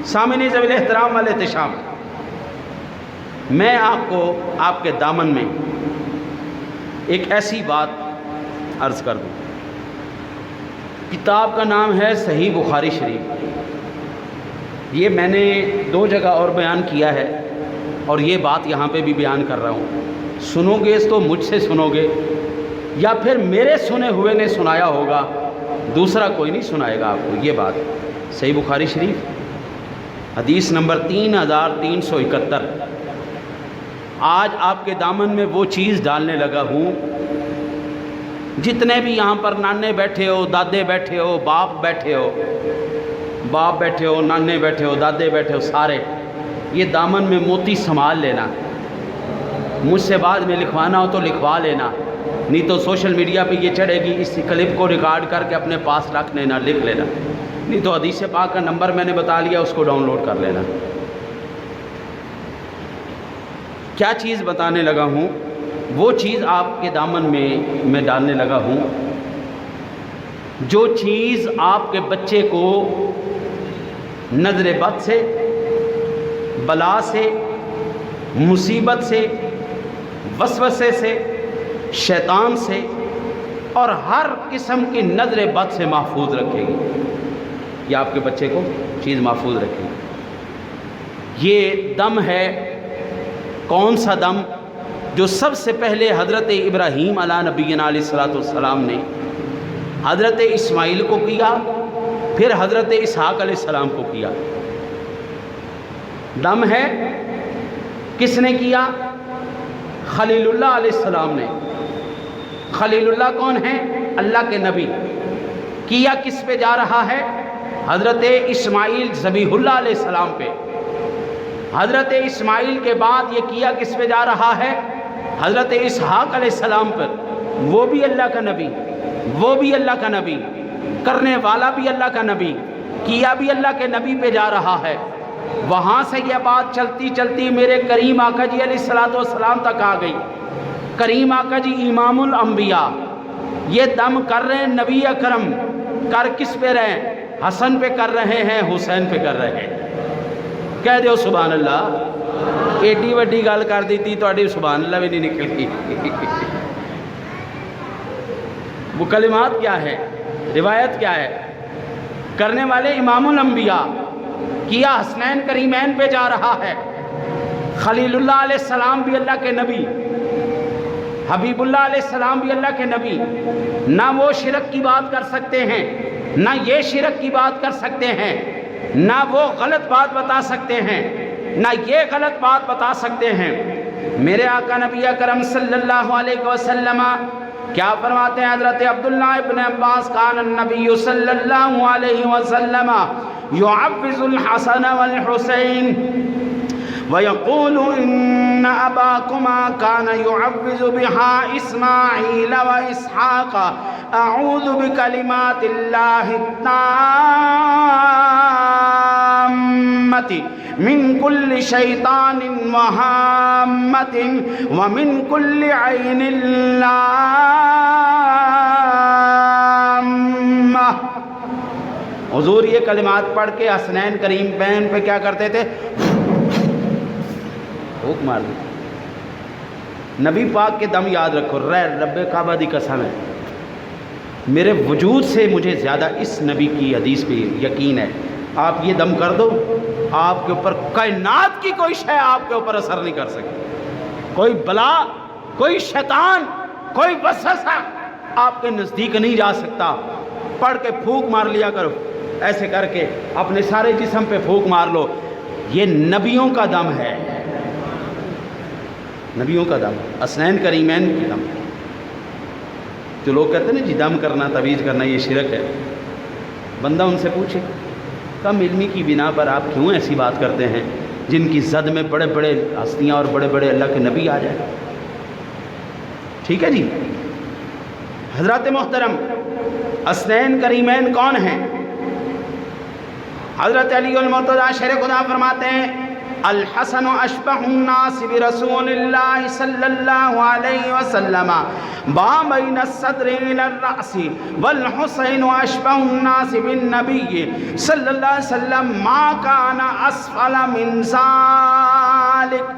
سامعین ذوی احترام والاحتشام، میں آپ کو آپ کے دامن میں ایک ایسی بات عرض کر دوں۔ کتاب کا نام ہے صحیح بخاری شریف۔ یہ میں نے 2 جگہ اور بیان کیا ہے اور یہ بات یہاں پہ بھی بیان کر رہا ہوں۔ سنو گے تو مجھ سے سنو گے یا پھر میرے سنے ہوئے نے سنایا ہوگا، دوسرا کوئی نہیں سنائے گا آپ کو یہ بات۔ صحیح بخاری شریف حدیث نمبر 3371۔ آج آپ کے دامن میں وہ چیز ڈالنے لگا ہوں، جتنے بھی یہاں پر نانے بیٹھے ہو، دادے بیٹھے ہو، باپ بیٹھے ہو، نانے بیٹھے ہو، دادے بیٹھے ہو، سارے یہ دامن میں موتی سنبھال لینا۔ مجھ سے بعد میں لکھوانا ہو تو لکھوا لینا، نہیں تو سوشل میڈیا پہ یہ چڑھے گی، اس کلپ کو ریکارڈ کر کے اپنے پاس رکھ لینا، لکھ لینا، نہیں تو حدیث پاک کا نمبر میں نے بتا لیا، اس کو ڈاؤن لوڈ کر لینا۔ کیا چیز بتانے لگا ہوں؟ وہ چیز آپ کے دامن میں ڈالنے لگا ہوں، جو چیز آپ کے بچے کو نظر بد سے، بلا سے، مصیبت سے، وسوسے سے، شیطان سے اور ہر قسم کی نظر بد سے محفوظ رکھے گی۔ یہ آپ کے بچے کو چیز محفوظ رکھے گی۔ یہ دم ہے، کون سا دم؟ جو سب سے پہلے حضرت ابراہیم علیہ نبینا علیہ الصلوۃ والسلام نے حضرت اسماعیل کو کیا، پھر حضرت اسحاق علیہ السلام کو کیا۔ دم ہے، کس نے کیا؟ خلیل اللہ علیہ السلام نے۔ خلیل اللہ کون ہے؟ اللہ کے نبی۔ کیا کس پہ جا رہا ہے؟ حضرت اسماعیل ذبیح اللہ علیہ السلام پہ۔ حضرت اسماعیل کے بعد یہ کیا کس پہ جا رہا ہے؟ حضرت اسحاق علیہ السلام پر۔ وہ بھی اللہ کا نبی، وہ بھی اللہ کا نبی، کرنے والا بھی اللہ کا نبی، کیا بھی اللہ کے نبی پہ جا رہا ہے۔ وہاں سے یہ بات چلتی چلتی میرے کریم آقا جی علیہ الصلوۃ والسلام تک آ گئی۔ کریم آقا جی امام الانبیاء یہ دم کر رہے ہیں، نبی اکرم کر کس پہ رہے ہیں؟ حسن پہ کر رہے ہیں، حسین پہ کر رہے ہیں۔ کہہ دیو سبحان اللہ۔ ایڈی وڈی گل کر دیتی تو سبحان اللہ بھی نہیں نکلی۔ وہ کلمات کیا ہے، روایت کیا ہے؟ کرنے والے امام الانبیاء، کیا حسنین کریمین پہ جا رہا ہے۔ خلیل اللہ علیہ السلام بھی اللہ کے نبی، حبیب اللہ علیہ السلام بھی اللہ کے نبی۔ نہ وہ شرک کی بات کر سکتے ہیں، نہ یہ شرک کی بات کر سکتے ہیں، نہ وہ غلط بات بتا سکتے ہیں، نہ یہ غلط بات بتا سکتے ہیں۔ میرے آقا نبی اکرم صلی اللہ علیہ وسلم کیا فرماتے ہیں؟ حضرت عبداللہ ابن عباس کان النبی صلی اللہ علیہ وسلم يعوذ الحسن والحسین ويقول ان اباكما كان يعوذ بها اسماعیل واسحاق اعوذ بکلمات اللہ التامۃ من کل شیطان وہامۃ ومن کل عین لامہ۔ حضور یہ کلمات پڑھ کے حسنین کریم بین پہ کیا کرتے تھے؟ پھونک مار دی۔ نبی پاک کے دم یاد رکھو، رب کعبہ دی قسم ہے، میرے وجود سے مجھے زیادہ اس نبی کی حدیث پہ یقین ہے۔ آپ یہ دم کر دو، آپ کے اوپر کائنات کی کوئی شے آپ کے اوپر اثر نہیں کر سکتی۔ کوئی بلا، کوئی شیطان، کوئی وسوسہ آپ کے نزدیک نہیں جا سکتا۔ پڑھ کے پھونک مار لیا کرو، ایسے کر کے اپنے سارے جسم پہ پھونک مار لو۔ یہ نبیوں کا دم ہے، نبیوں کا دم، حسنین کریمین کی دم۔ جو لوگ کہتے ہیں نا جی دم کرنا، تعویذ کرنا یہ شرک ہے، بندہ ان سے پوچھے کم علمی کی بنا پر آپ کیوں ایسی بات کرتے ہیں جن کی زد میں بڑے بڑے ہستیاں اور بڑے بڑے اللہ کے نبی آ جائیں۔ ٹھیک ہے جی۔ حضرات محترم، حسنین کریمین کون ہیں؟ حضرت علی المرتضیٰ شیر خدا فرماتے ہیں الحسن اشبہ الناس برسول اللہ صلی اللہ علیہ وسلم ما بین الصدر الى الرأس والحسین اشبہ الناس بالنبی صلی اللہ علیہ وسلم ما کان اسفل من ذالک۔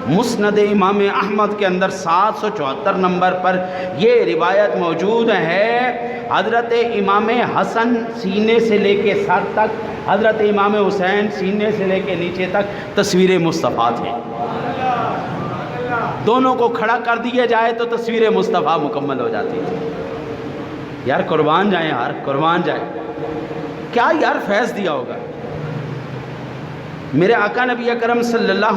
مسند امام احمد کے اندر 774 نمبر پر یہ روایت موجود ہے۔ حضرت امام حسن سینے سے لے کے سر تک، حضرت امام حسین سینے سے لے کے نیچے تک تصویر مصطفیٰ تھے۔ دونوں کو کھڑا کر دیا جائے تو تصویر مصطفیٰ مکمل ہو جاتی تھی۔ یار قربان جائیں، یار قربان جائیں، کیا یار فیض دیا ہوگا۔ میرے آقا نبی اکرم صلی اللہ